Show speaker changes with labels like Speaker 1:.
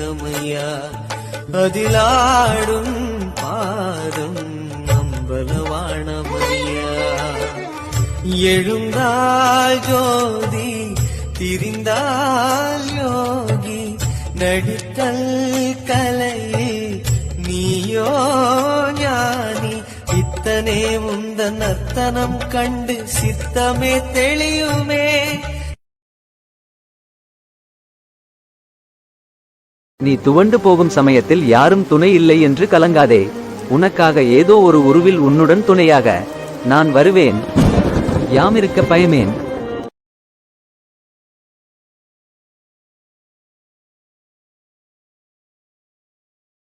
Speaker 1: கீதமையா அதிலாடும் பாதம் அம்பலவாணமையா எழுந்தால் ஜோதி திரிந்தால் யோகி நடித்தல் கலையே நீயோ ஞானி இத்தனே முந்த நர்த்தனம் கண்டு சித்தமே தெளியுமே.
Speaker 2: நீ துவண்டு போகும் சமயத்தில் யாரும் துணை இல்லை என்று கலங்காதே. உனக்காக ஏதோ ஒரு உருவில் உன்னுடன் துணையாக நான் வருவேன். யாமிருக்க பயமேன்.